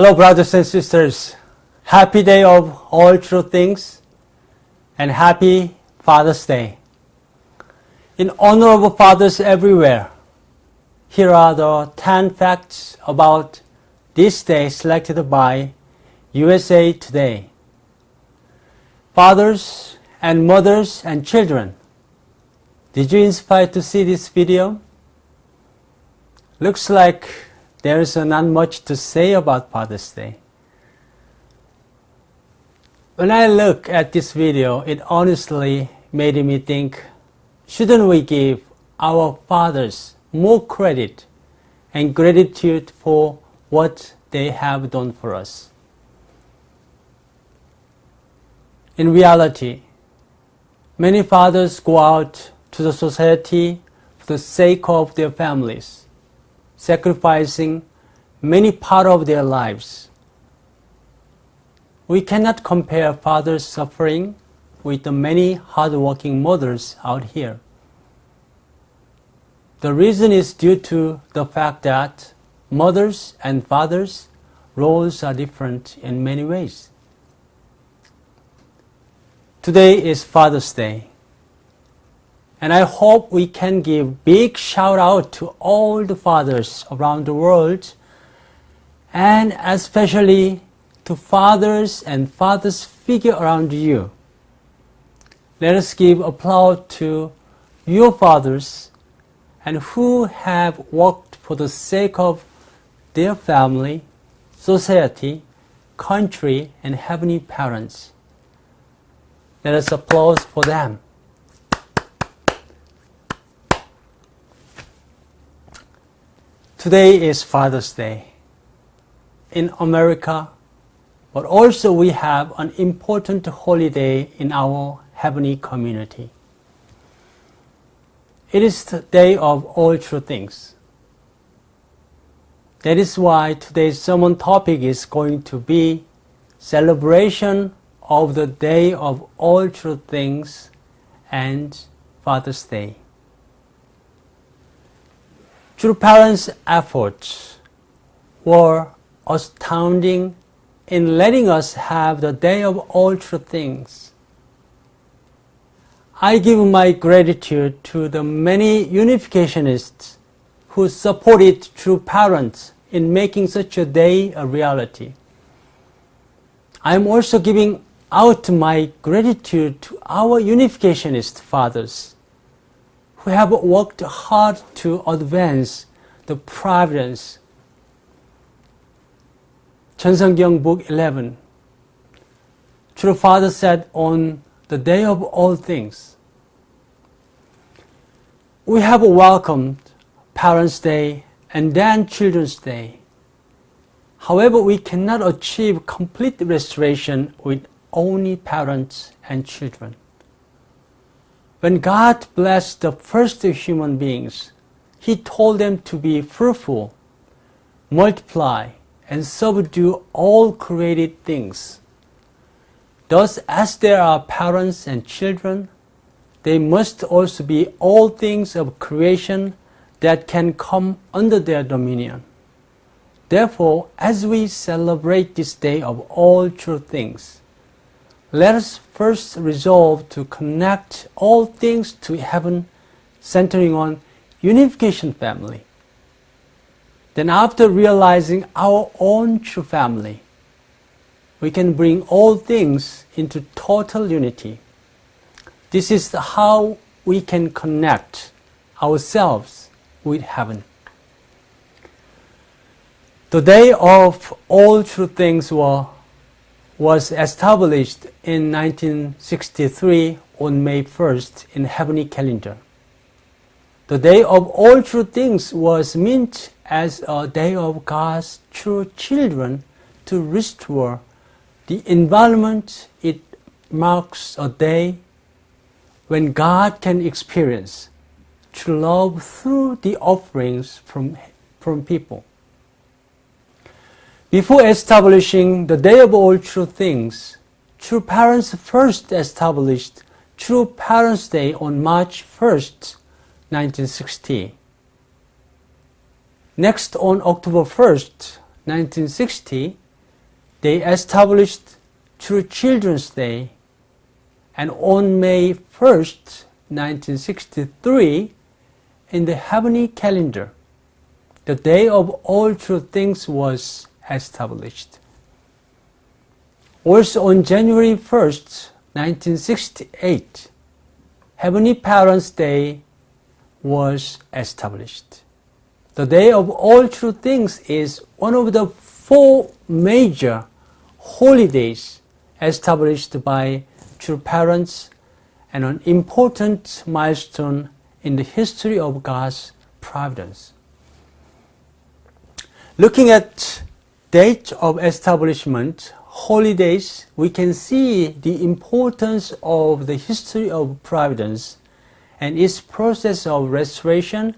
Hello, brothers and sisters. Happy Day of All True Things and Happy Father's Day. In honor of fathers everywhere, here are the 10 facts about this day selected by USA Today. Fathers and mothers and children, did you inspire to see this video? Looks like there's not much to say about Father's Day. When I look at this video, it honestly made me think, shouldn't we give our fathers more credit and gratitude for what they have done for us? In reality, many fathers go out to the society for the sake of their families, sacrificing many parts of their lives. We cannot compare fathers' suffering with the many hard-working mothers out here. The reason is due to the fact that mothers and fathers' roles are different in many ways. Today is Father's Day, and I hope we can give big shout out to all the fathers around the world, and especially to fathers and fathers figure around you. Let us give applause to your fathers and who have worked for the sake of their family, society, country, and heavenly parents. Let us applaud for them. Today is Father's Day in America, but also we have an important holiday in our heavenly community. It is the day of all true things. That is why today's sermon topic is going to be celebration of the day of all true things and Father's Day. True parents' efforts were astounding in letting us have the day of all true things. I give my gratitude to the many unificationists who supported true parents in making such a day a reality. I am also giving out my gratitude to our unificationist fathers who have worked hard to advance the providence. 천성경 Book 11. True Father said on the day of all things, we have welcomed Parents' Day and then Children's Day. However, we cannot achieve complete restoration with only parents and children. When God blessed the first human beings, He told them to be fruitful, multiply, and subdue all created things. Thus, as there are parents and children, they must also be all things of creation that can come under their dominion. Therefore, as we celebrate this day of all true things, let us first resolve to connect all things to heaven, centering on unification family. Then after realizing our own true family, we can bring all things into total unity. This is how we can connect ourselves with heaven. The day of all true things was established in 1963 on May 1st in heavenly calendar. The day of all true things was meant as a day of God's true children to restore the environment. It marks a day when God can experience true love through the offerings from people. Before establishing the day of all true things, true parents first established True Parents' Day on March 1st, 1960. Next, on October 1st, 1960, they established True Children's Day, and on May 1st, 1963, in the heavenly calendar, the Day of All True Things was established. Also on January 1st, 1968, Heavenly Parents' Day was established. The Day of All True Things is one of the 4 major holidays established by true parents and an important milestone in the history of God's providence. Looking at date of establishment, holidays, we can see the importance of the history of providence and its process of restoration,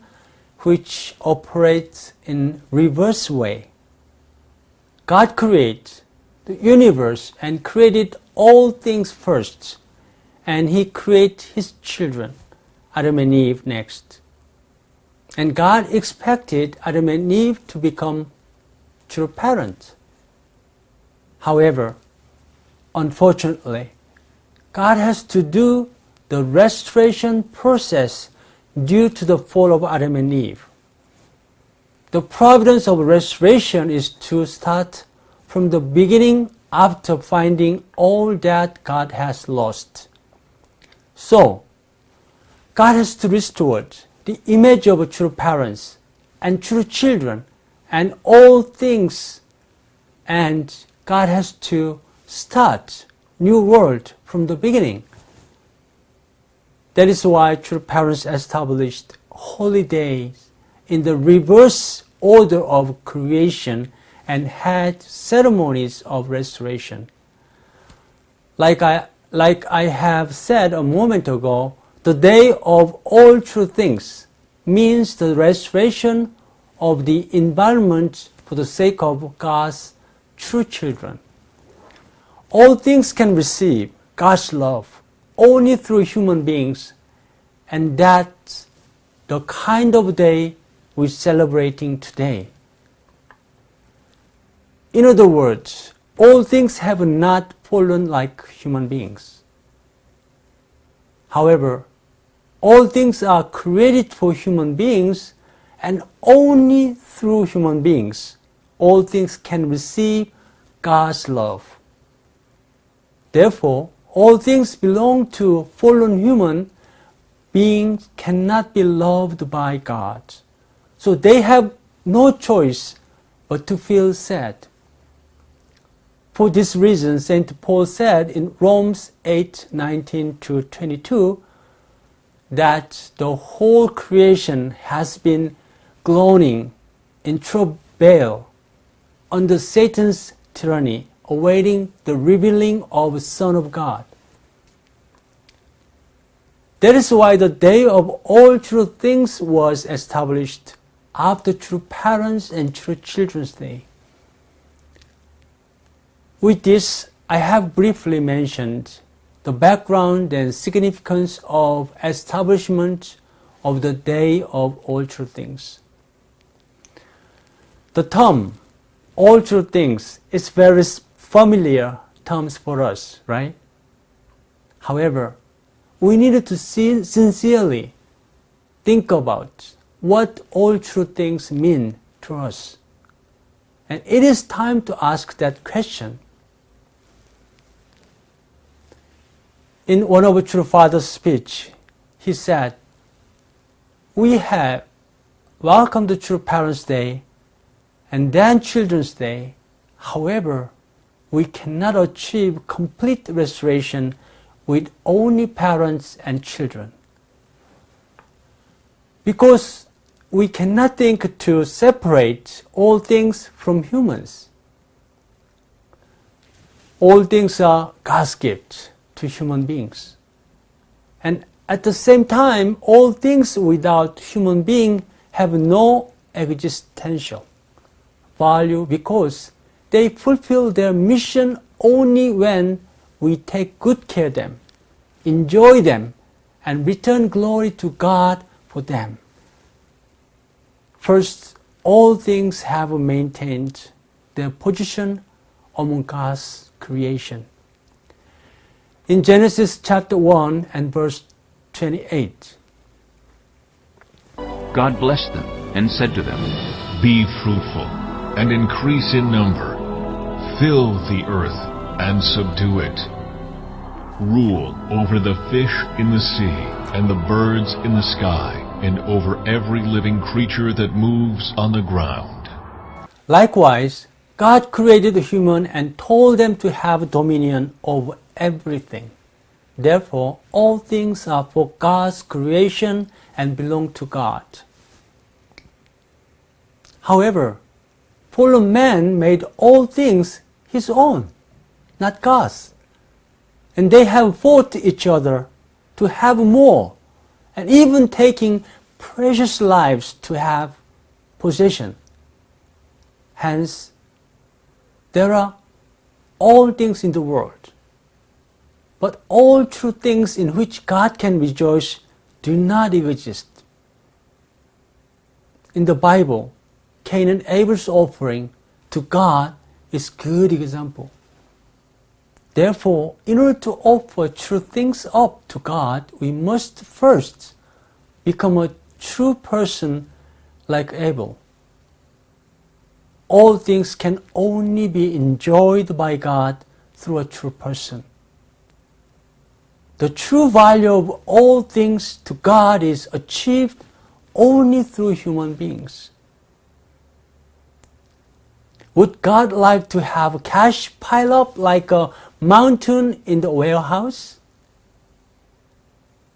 which operates in reverse way. God created the universe and created all things first, and He created His children, Adam and Eve, next. And God expected Adam and Eve to become true parents. However, unfortunately, God has to do the restoration process due to the fall of Adam and Eve. The providence of restoration is to start from the beginning after finding all that God has lost. So, God has to restore the image of true parents and true children and all things, and God has to start new world from the beginning. That is why true parents established holidays in the reverse order of creation and had ceremonies of restoration. Like I have said a moment ago, the Day of All True Things means the restoration of the environment for the sake of God's true children. All things can receive God's love only through human beings, and that's the kind of day we're celebrating today. In other words, all things have not fallen like human beings. However, all things are created for human beings, and only through human beings, all things can receive God's love. Therefore, all things belong to fallen human beings cannot be loved by God. So they have no choice but to feel sad. For this reason, St. Paul said in Romans 8:19-22 that the whole creation has been groaning in travail under Satan's tyranny, awaiting the revealing of the Son of God. That is why the Day of All True Things was established after True Parents and True Children's Day. With this, I have briefly mentioned the background and significance of establishment of the Day of All True Things. The term all true things is very familiar terms for us, right? However, we need to sincerely think about what all true things mean to us. And it is time to ask that question. In one of True Father's speech, he said, "We have welcomed the True Parents' Day and then Children's Day. However, we cannot achieve complete restoration with only parents and children. Because we cannot think to separate all things from humans. All things are God's gift to human beings. And at the same time, all things without human being have no existential value because they fulfill their mission only when we take good care of them, enjoy them, and return glory to God for them. First, all things have maintained their position among God's creation. In Genesis chapter 1 and verse 28, God blessed them and said to them, "Be fruitful and increase in number. Fill the earth and subdue it. Rule over the fish in the sea and the birds in the sky and over every living creature that moves on the ground." Likewise, God created the human and told them to have dominion over everything. Therefore, all things are for God's creation and belong to God. However, fallen man made all things his own, not God's. And they have fought each other to have more, and even taking precious lives to have possession. Hence, there are all things in the world, but all true things in which God can rejoice do not exist. In the Bible, Cain and Abel's offering to God is a good example. Therefore, in order to offer true things up to God, we must first become a true person like Abel. All things can only be enjoyed by God through a true person. The true value of all things to God is achieved only through human beings. Would God like to have cash pile up like a mountain in the warehouse?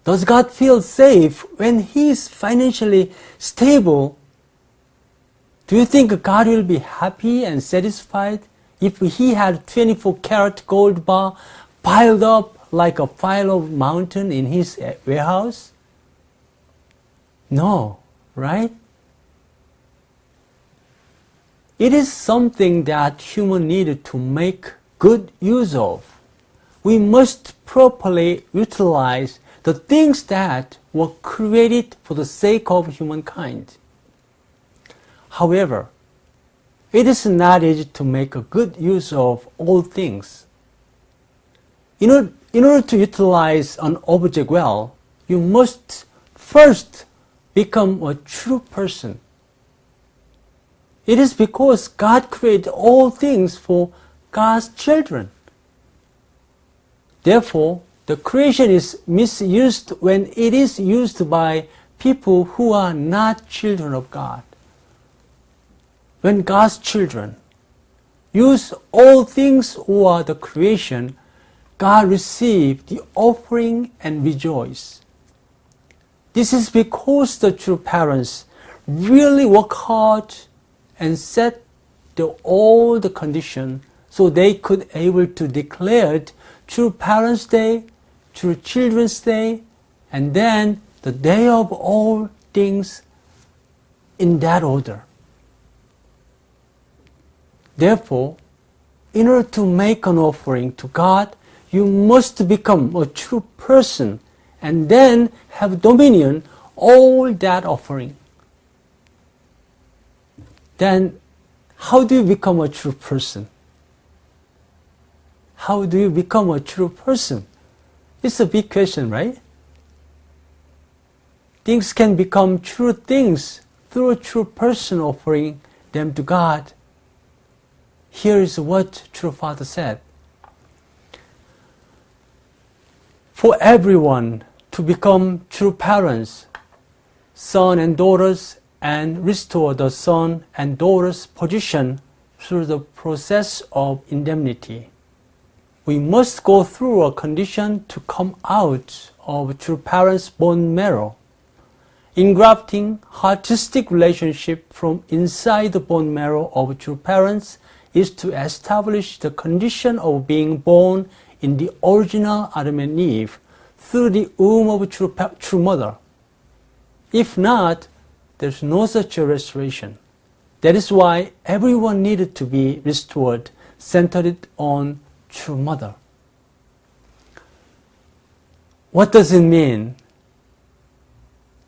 Does God feel safe when He is financially stable? Do you think God will be happy and satisfied if He had 24-karat gold bar piled up like a pile of mountain in His warehouse? No, right? It is something that human need to make good use of. We must properly utilize the things that were created for the sake of humankind. However, it is not easy to make a good use of all things. In order to utilize an object well, you must first become a true person. It is because God created all things for God's children. Therefore, the creation is misused when it is used by people who are not children of God. When God's children use all things or the creation, God receives the offering and rejoice. This is because the true parents really work hard and set all the condition so they could able to declare true Parents' Day, true Children's Day, and then the day of all things in that order. Therefore, in order to make an offering to God, you must become a true person and then have dominion all that offering. Then, how do you become a true person? How do you become a true person? It's a big question, right? Things can become true things through a true person offering them to God. Here is what True Father said. For everyone to become true parents, sons and daughters, and restore the son and daughter's position through the process of indemnity, we must go through a condition to come out of true parents' bone marrow. Engrafting artistic relationship from inside the bone marrow of true parents is to establish the condition of being born in the original Adam and Eve through the womb of true mother. If not, there's no such a restoration. That is why everyone needed to be restored, centered on true mother. What does it mean?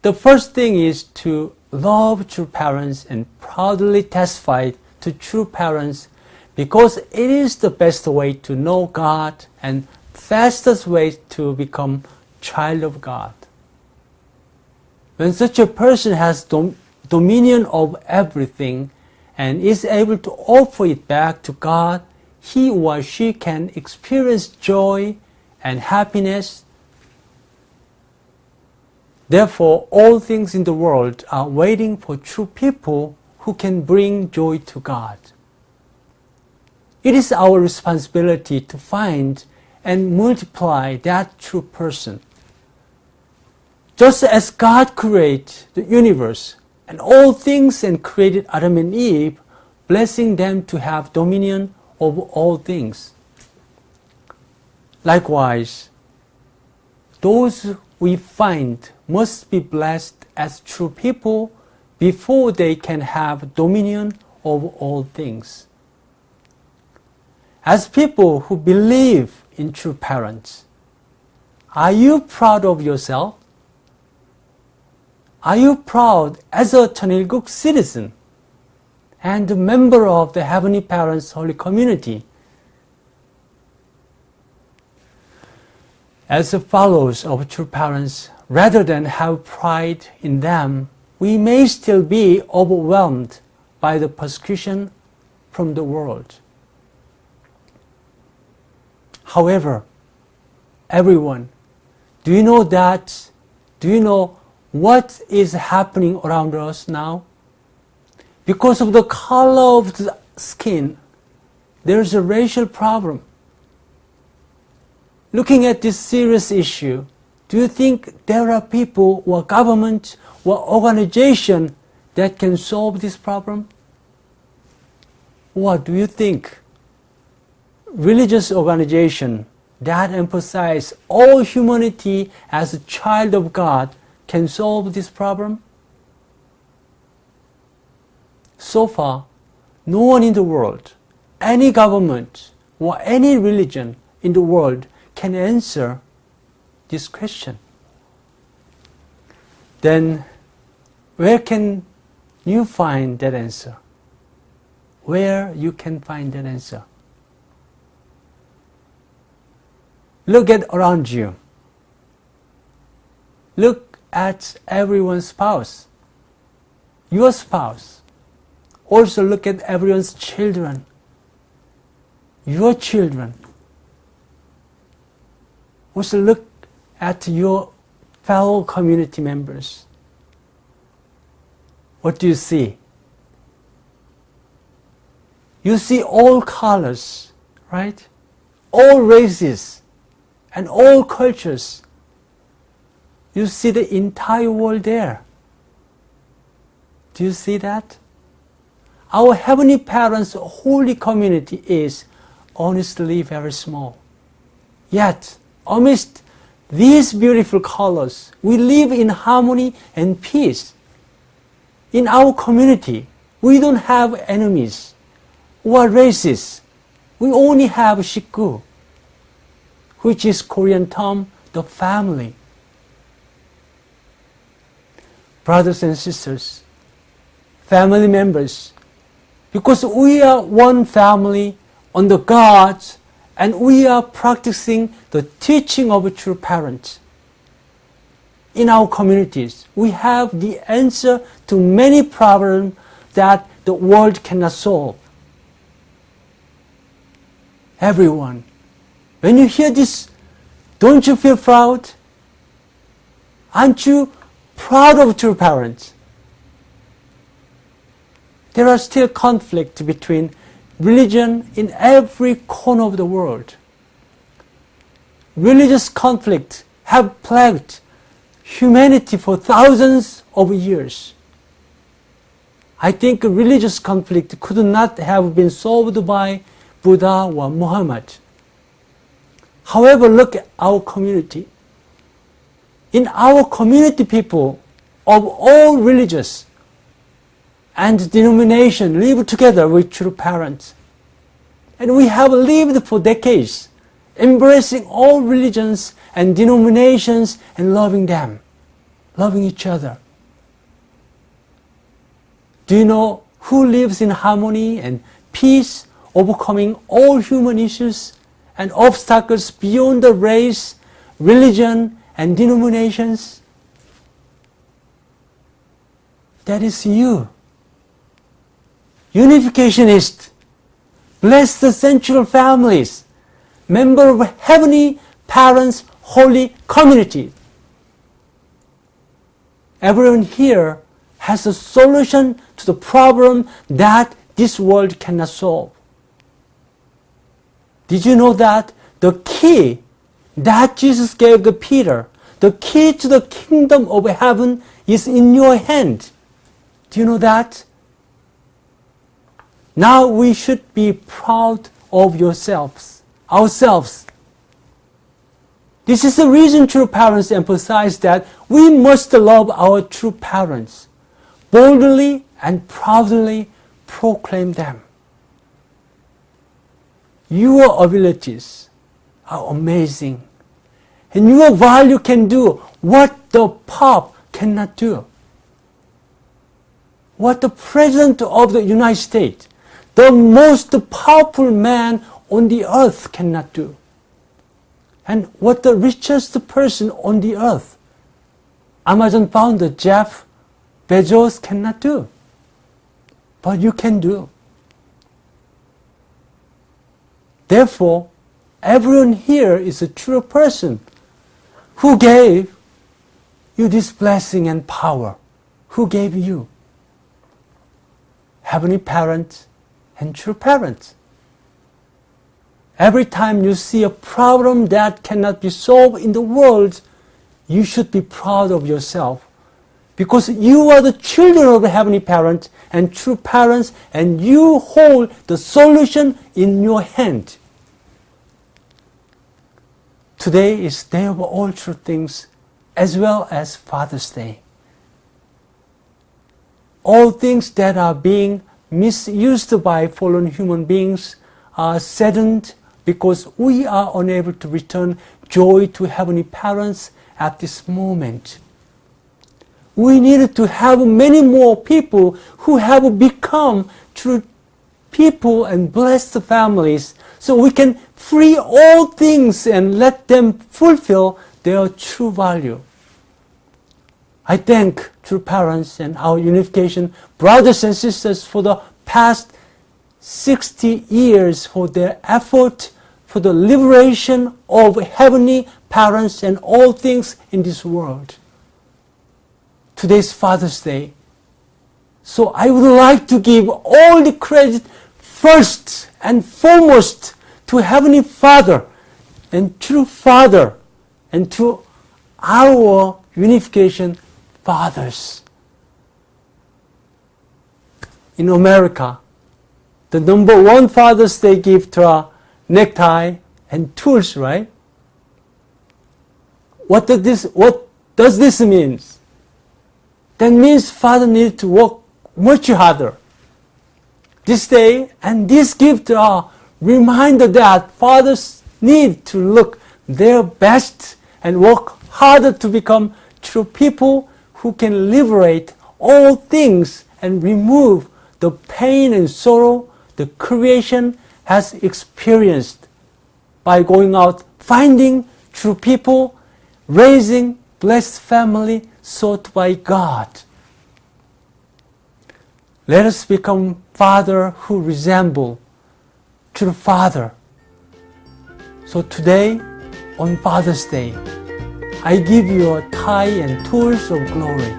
The first thing is to love true parents and proudly testify to true parents because it is the best way to know God and fastest way to become child of God. When such a person has dominion of everything and is able to offer it back to God, he or she can experience joy and happiness. Therefore, all things in the world are waiting for true people who can bring joy to God. It is our responsibility to find and multiply that true person. Just as God created the universe and all things and created Adam and Eve, blessing them to have dominion over all things. Likewise, those we find must be blessed as true people before they can have dominion over all things. As people who believe in true parents, are you proud of yourself? Are you proud as a Cheonilguk citizen and a member of the Heavenly Parents Holy Community? As followers of true parents, rather than have pride in them, we may still be overwhelmed by the persecution from the world. However, everyone, do you know what is happening around us now? Because of the color of the skin, there's a racial problem. Looking at this serious issue, do you think there are people or government or organization that can solve this problem? Or do you think religious organization that emphasize all humanity as a child of God can solve this problem? So far, no one in the world, any government or any religion in the world can answer this question. Then where can you find that answer? Where you can find that answer? Look at around you. Look at everyone's spouse, your spouse. Also look at everyone's children, your children. Also look at your fellow community members. What do you see? You see all colors, right? All races and all cultures. You see the entire world there. Do you see that? Our Heavenly Parents' holy community is honestly very small. Yet, amidst these beautiful colors, we live in harmony and peace. In our community, we don't have enemies or races. We only have shikgu, which is Korean term, the family. Brothers and sisters, family members, because we are one family under God, and we are practicing the teaching of a true parent. In our communities, we have the answer to many problems that the world cannot solve. Everyone, when you hear this, don't you feel proud? Aren't you proud of true parents? There are still conflicts between religion in every corner of the world. Religious conflicts have plagued humanity for thousands of years. I think religious conflict could not have been solved by Buddha or Muhammad. However, look at our community. In our community, people of all religions and denomination live together with true parents. And we have lived for decades, embracing all religions and denominations and loving them, loving each other. Do you know who lives in harmony and peace overcoming all human issues and obstacles beyond the race, religion, and denominations? That is you. Unificationist, blessed central families, member of heavenly parents' holy community. Everyone here has a solution to the problem that this world cannot solve. Did you know that the key that Jesus gave to Peter, the key to the kingdom of heaven, is in your hand? Do you know that? Now we should be proud of ourselves. This is the reason true parents emphasize that we must love our true parents, boldly and proudly proclaim them. Your abilities are amazing, and your value can do what the Pope cannot do, what the President of the United States, the most powerful man on the earth, cannot do, and what the richest person on the earth, Amazon founder Jeff Bezos, cannot do. But you can do. Therefore, everyone here is a true person who gave you this blessing and power. Who gave you? Heavenly parents and true parents. Every time you see a problem that cannot be solved in the world, you should be proud of yourself, because you are the children of the heavenly parents and true parents, and you hold the solution in your hand. Today is Day of All True Things, as well as Father's Day. All things that are being misused by fallen human beings are saddened because we are unable to return joy to heavenly parents at this moment. We need to have many more people who have become true people and blessed families, so we can free all things and let them fulfill their true value. I thank true parents and our unification brothers and sisters for the past 60 years for their effort for the liberation of heavenly parents and all things in this world. Today is Father's Day, so I would like to give all the credit first and foremost to Heavenly Father and true Father and to our unification fathers. In America, the number one Father's Day gift are necktie and tools, right? What does this mean? That means father needs to work much harder. This day and this gift are reminder that fathers need to look their best and work harder to become true people who can liberate all things and remove the pain and sorrow the creation has experienced by going out, finding true people, raising blessed family sought by God. Let us become father who resemble true Father. So today, on Father's Day, I give you a tie and tools of glory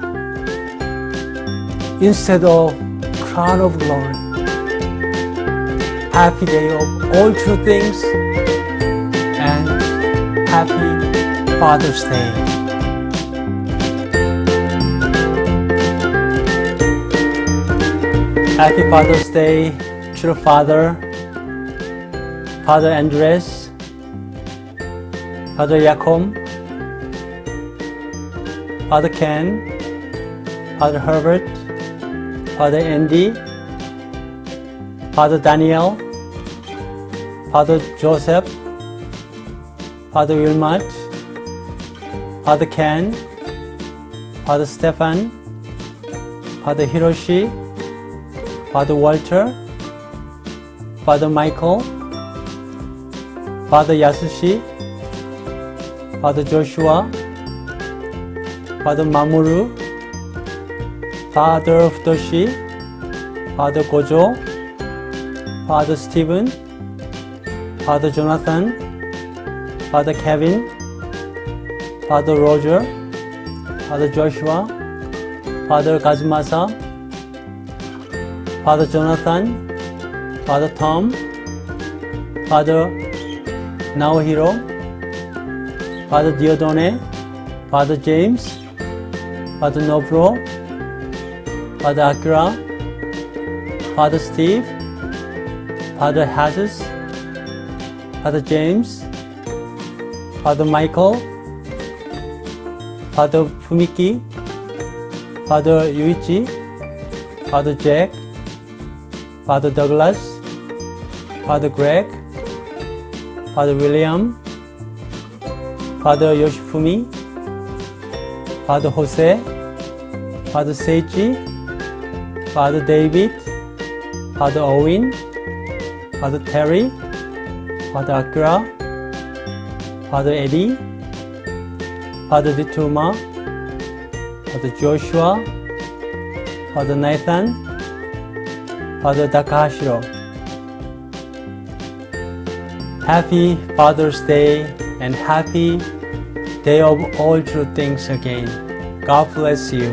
instead of crown of glory. Happy Day of All True Things and Happy Father's Day. Happy Father's Day, true Father, Father Andres, Father Jacob, Father Ken, Father Herbert, Father Andy, Father Daniel, Father Joseph, Father Wilmot, Father Ken, Father Stefan, Father Hiroshi, Father Walter, Father Michael, Father Yasushi, Father Joshua, Father Mamoru, Father Futoshi, Father Gojo, Father Stephen, Father Jonathan, Father Kevin, Father Roger, Father Joshua, Father Kazumasa, Father Jonathan, Father Tom, Father Naohiro, Father Diodone, Father James, Father Nobro, Father Akira, Father Steve, Father Hazes, Father James, Father Michael, Father Fumiki, Father Yuichi, Father Jack, Father Douglas, Father Greg, Father William, Father Yoshifumi, Father Jose, Father Seiji, Father David, Father Owen, Father Terry, Father Akira, Father Eddie, Father Dituma, Father Joshua, Father Nathan, Father Takahashiro. Happy Father's Day and happy Day of All True Things again. God bless you.